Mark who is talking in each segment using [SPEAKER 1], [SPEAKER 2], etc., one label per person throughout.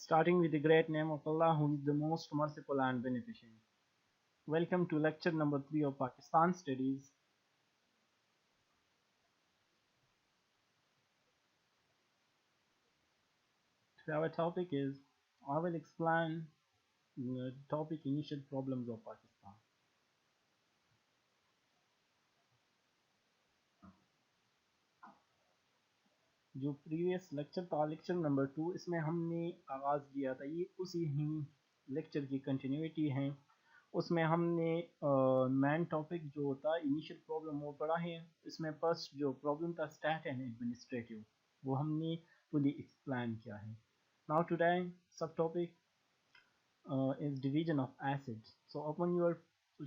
[SPEAKER 1] starting with the great name of Allah, who is the most merciful and beneficent. Welcome to lecture number 3 of Pakistan Studies. Today our topic is, I will explain the topic initial problems of Pakistan. जो previous lecture था lecture number 2, इसमें हमने आगाज़ किया था, ये उसी ही lecture की कंटिन्यूटी है। उसमें हमने मेन टॉपिक जो होता है इनिशियल प्रॉब्लम वो पढ़ा है। इसमें फर्स्ट जो प्रॉब्लम था स्टैट एंड एडमिनिस्ट्रेटिव, वो हमने फुली एक्सप्लेन किया है। नाउ टुडे सब topic is division of assets. So open your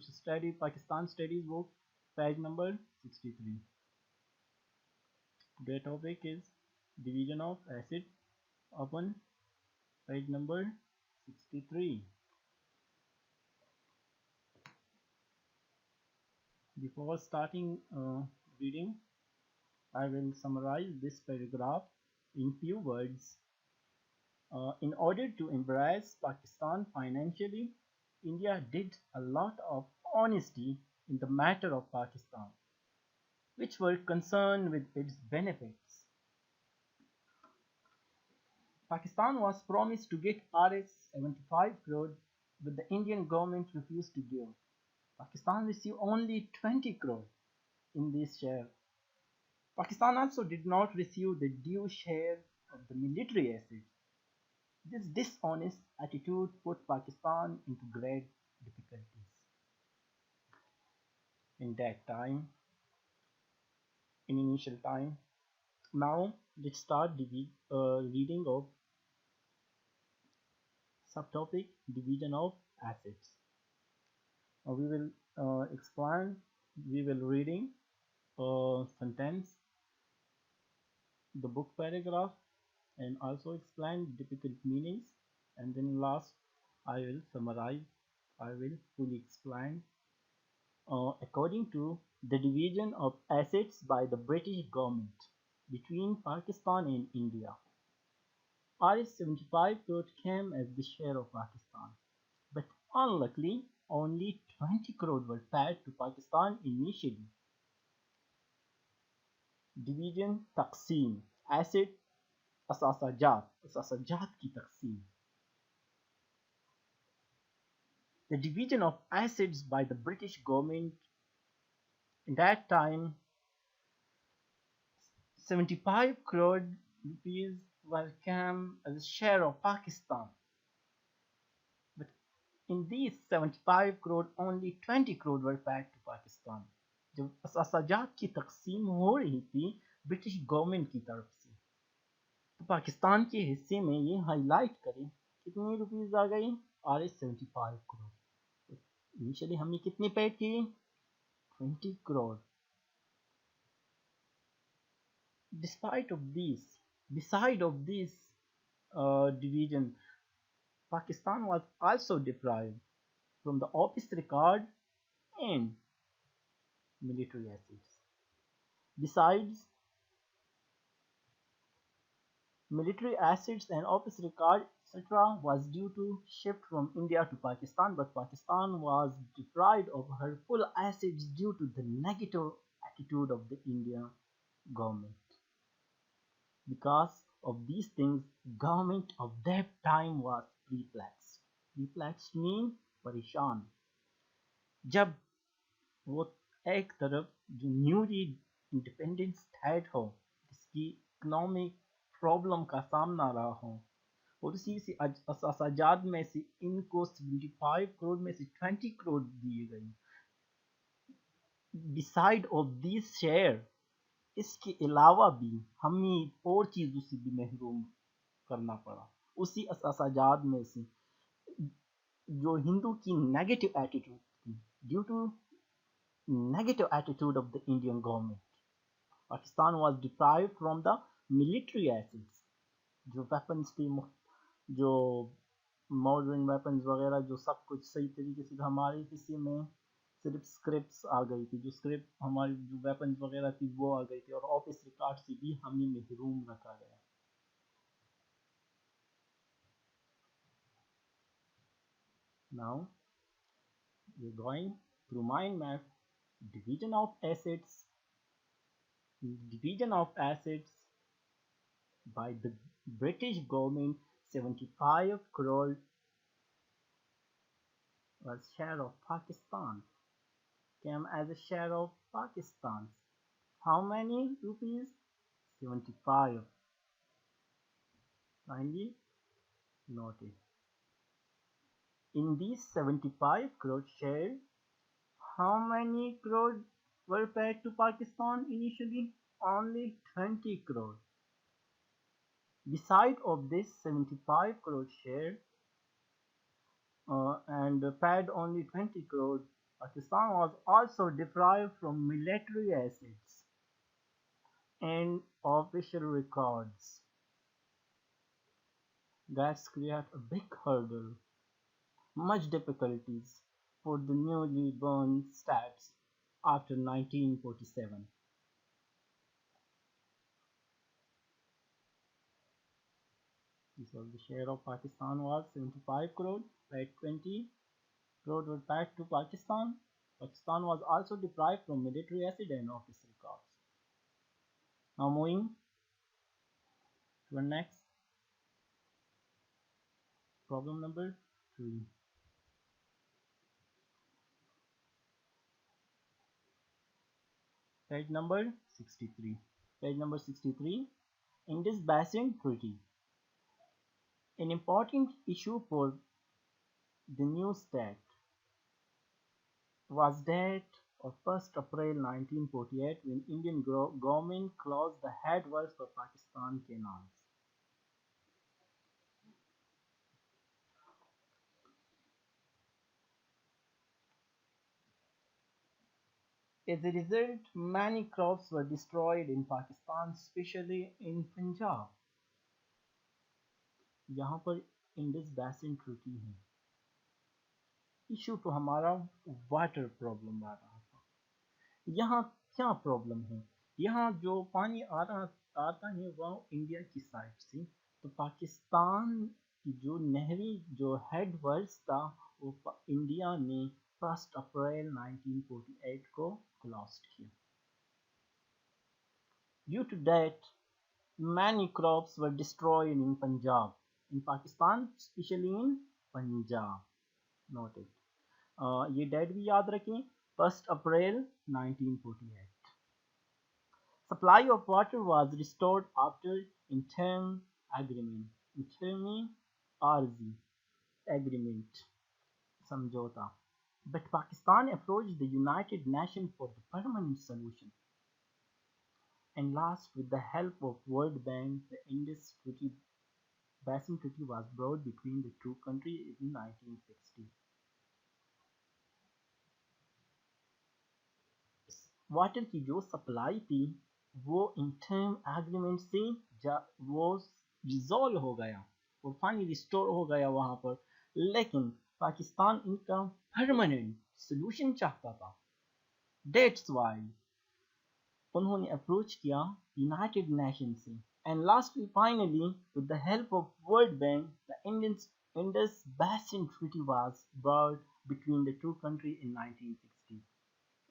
[SPEAKER 1] study Pakistan studies book, page number 63. Today topic is division of assets. Open page number 63. Before starting reading, I will summarize this paragraph in few words. In order to embrace Pakistan financially, India did a lot of honesty in the matter of Pakistan, which were concerned with its benefits. Pakistan was promised to get Rs 75 crore, but the Indian government refused to give. Pakistan received only 20 crore in this share. Pakistan also did not receive the due share of the military assets. This dishonest attitude put Pakistan into great difficulties. In that time, in initial time, now let's start the reading of subtopic division of assets. We will explain, we will reading sentence, the book paragraph, and also explain difficult meanings, and then last I will summarize, I will fully explain. According to the division of assets by the British government between Pakistan and India, Rs 75 crore came as the share of Pakistan, but unluckily only 20 crore were paid to Pakistan initially. Division Taqsim, asset asasajat ki taqsim. The division of assets by the British government in that time, 75 crore rupees were came as a share of Pakistan, but in these 75 crore only 20 crore were paid to Pakistan. जब अससाजात की तकसीम हो रही थी British government की तरफ से, तो पाकिस्तान के हिस्से में ये हाईलाइट करें कितनी रुपीस आ गई, Rs 75 crore. इनिशियली हमने कितनी पेड की, 20 crore. Beside of this division, Pakistan was also deprived from the office record and military assets. Besides, military assets and office record etc. was due to shift from India to Pakistan, but Pakistan was deprived of her full assets due to the negative attitude of the Indian government. Because of these things, government of that time was perplexed. Perplexed mean परेशान. जब वो एक तरफ जो newly independent state हो, जिसकी economic problem का सामना रहा हो, और उसी से अससाजात में से इनको 75 करोड़ में से 20 करोड़ दिए गए. बिसाइड ऑफ दिस शेयर, इसके अलावा भी हमें और चीज़ों से भी महरूम करना पड़ा. उसी अससाजात में से जो हिंदू की नेगेटिव एटीट्यूड थी, due to negative attitude of the Indian government, Pakistan was deprived from the military assets. जो weapons थी, जो modern weapons वगैरह, जो सब कुछ सही तरीके से हमारे हिस्से में सिर्फ स्क्रिप्ट्स आ गई थी. जो स्क्रिप्ट हमारी जो weapons वगैरह थी वो आ गई थी, और ऑफिस रिकॉर्ड से भी हमें महरूम रखा गया. Now we're going through mind map. Division of assets. Division of assets by the British government. 75 crore was share of Pakistan. Came as a share of Pakistan. How many rupees? 75. Kindly noted. In these 75 crore share, how many crore were paid to Pakistan initially? Only 20 crore. Beside of this 75 crore share and paid only 20 crore, Pakistan was also deprived from military assets and official records. That's create a big hurdle, much difficulties for the newly born states after 1947. This was the share of Pakistan was 75 crore, paid 20 crore were paid to Pakistan. Pakistan was also deprived from military asset and office records. Now moving to our next problem number 3. Page number 63. Page number 63. Indus Basin Treaty. An important issue for the new state was that of 1st April 1948 when Indian government closed the headwaters of Pakistan canals. As a result, many crops were destroyed in Pakistan, especially in Punjab. यहाँ पर Indus basin treaty है. Issue तो हमारा water problem आ रहा था. यहाँ क्या problem है? यहाँ जो पानी आता है वह इंडिया की साइड से, तो पाकिस्तान की जो नहरी जो हेड वर्ड्स था वो इंडिया ने 1 अप्रैल 1948 को क्लोज किया. Due to that, many crops were destroyed in Punjab, in Pakistan, especially in Punjab. Noted. ये डेट भी याद रखें, 1 अप्रैल 1948. Supply of water was restored after interim agreement. Interim arzi agreement. समझौता. But Pakistan approached the United Nations for the permanent solution. And last, with the help of World Bank, the Indus Basin Treaty was brought between the two countries in 1960. Water की जो supply थी वो interim agreement से वो resolve हो गया और पानी रिस्टोर हो गया वहां पर, लेकिन पाकिस्तान इनका परमानेंट सोल्यूशन चाहता था. दैट्स वाई उन्होंने अप्रोच किया यूनाइटेड नेशन से. And lastly finally with the help of world bank the Indus basin treaty was brought between the two country in 1960.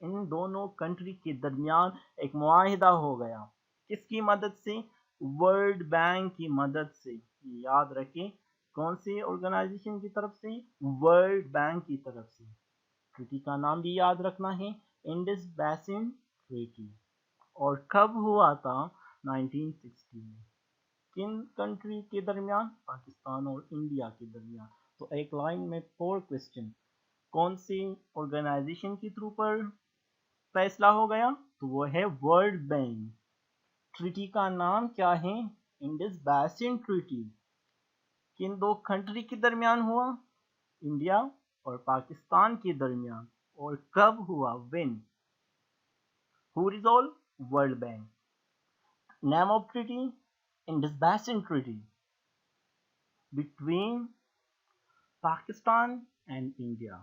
[SPEAKER 1] इन दोनों कंट्री के दरमियान एक मुआहिदा हो गया. किसकी मदद से? वर्ल्ड बैंक की मदद से. याद रखें, कौन सी ऑर्गेनाइजेशन की तरफ से? वर्ल्ड बैंक की तरफ से. ट्रीटी का नाम भी याद रखना है, इंडस बेसिन ट्रीटी. और कब हुआ था? 1960 में. किन कंट्री के दरमियान? पाकिस्तान और इंडिया के दरमियान. तो एक लाइन में 4 क्वेश्चन. कौन सी ऑर्गेनाइजेशन के थ्रू पर फैसला हो गया? तो वो है वर्ल्ड बैंक. ट्रीटी का नाम क्या है? Indus basin treaty. किन दो कंट्री के दरमियान हुआ? इंडिया और पाकिस्तान के दरमियान. और कब हुआ? When? Who resolve? World bank. Name of treaty? Indus basin treaty between Pakistan and India.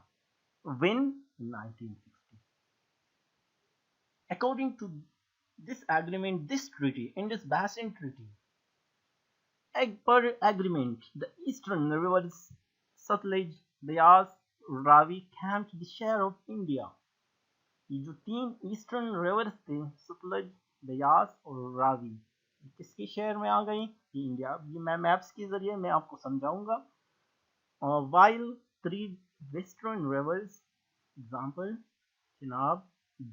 [SPEAKER 1] When? 1960. According to this agreement, this treaty, Indus Basin Treaty, per agreement, the eastern rivers Satluj, Beas, Ravi came to the share of India. ये जो तीन eastern reverse थे, सतलज, बयास और रावी, ये किसके share में आ गई? ये इंडिया। ये मैं मैप्स के जरिए मैं आपको समझाऊंगा। while three western rivers, example Chenab,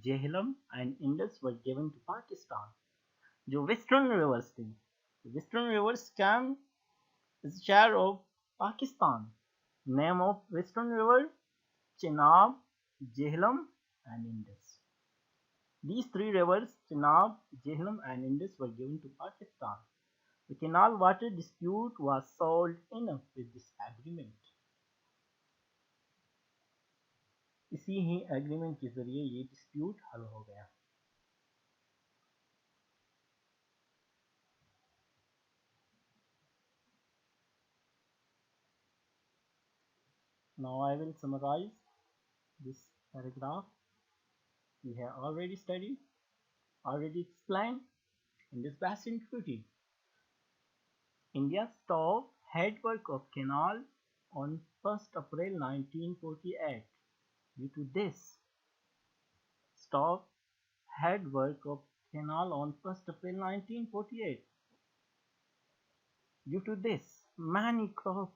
[SPEAKER 1] Jhelum and Indus were given to Pakistan. जो वेस्टर्न रिवर्स थे, western rivers came as share of Pakistan. Name of western river: Chenab, Jhelum and Indus. These three rivers, Chenab, Jhelum and Indus, were given to Pakistan. The canal water dispute was solved in with this agreement. इसी ही agreement के जरिए ये dispute हल हो गया। Now I will summarize this paragraph. We have already studied, already explained in this Basin Treaty. India stopped headwork of canal on 1st April 1948. Due to this, stopped headwork of canal on 1st April 1948. Due to this, many crops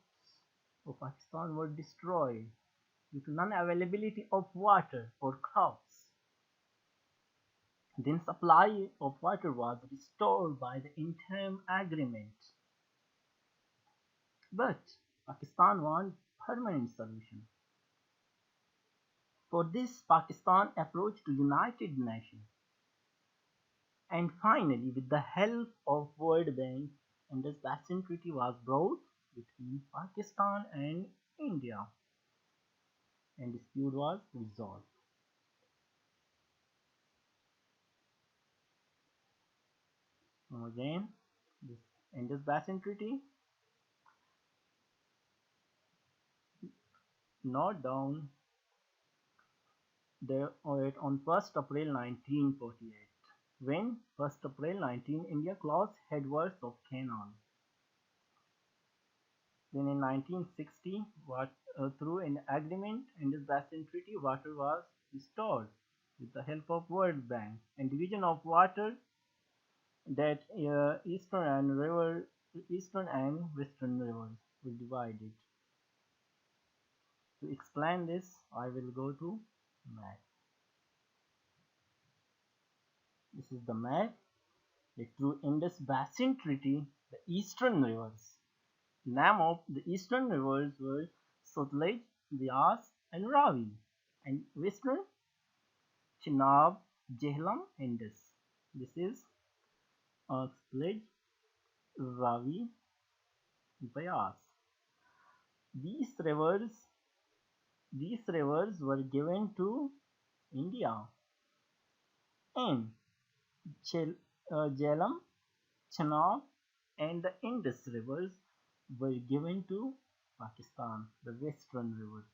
[SPEAKER 1] of Pakistan were destroyed due to non-availability of water for crops. Then supply of water was restored by the interim agreement. But Pakistan wanted permanent solution. For this, Pakistan approached to United Nations. And finally, with the help of World Bank, Indus Basin Treaty was brought between Pakistan and India, and dispute was resolved. Now again, this Indus Basin Treaty, note down there on 1st April 1948. When 1st April 19, India closed headwaters of canal. Then in 1960, through an agreement, Indus Basin Treaty, water was restored with the help of World Bank, and division of water that eastern and western rivers were divided. To explain this, I will go to map. This is the map. Through Indus Basin Treaty, the eastern rivers. Name of the eastern rivers were Sutlej, Beas, and Ravi, and western Chenab, Jhelum, Indus. This is Sutlej, Ravi, Beas. These rivers, these rivers were given to India, and Jhelum, Chenab, and the Indus rivers were given to Pakistan, the western rivers.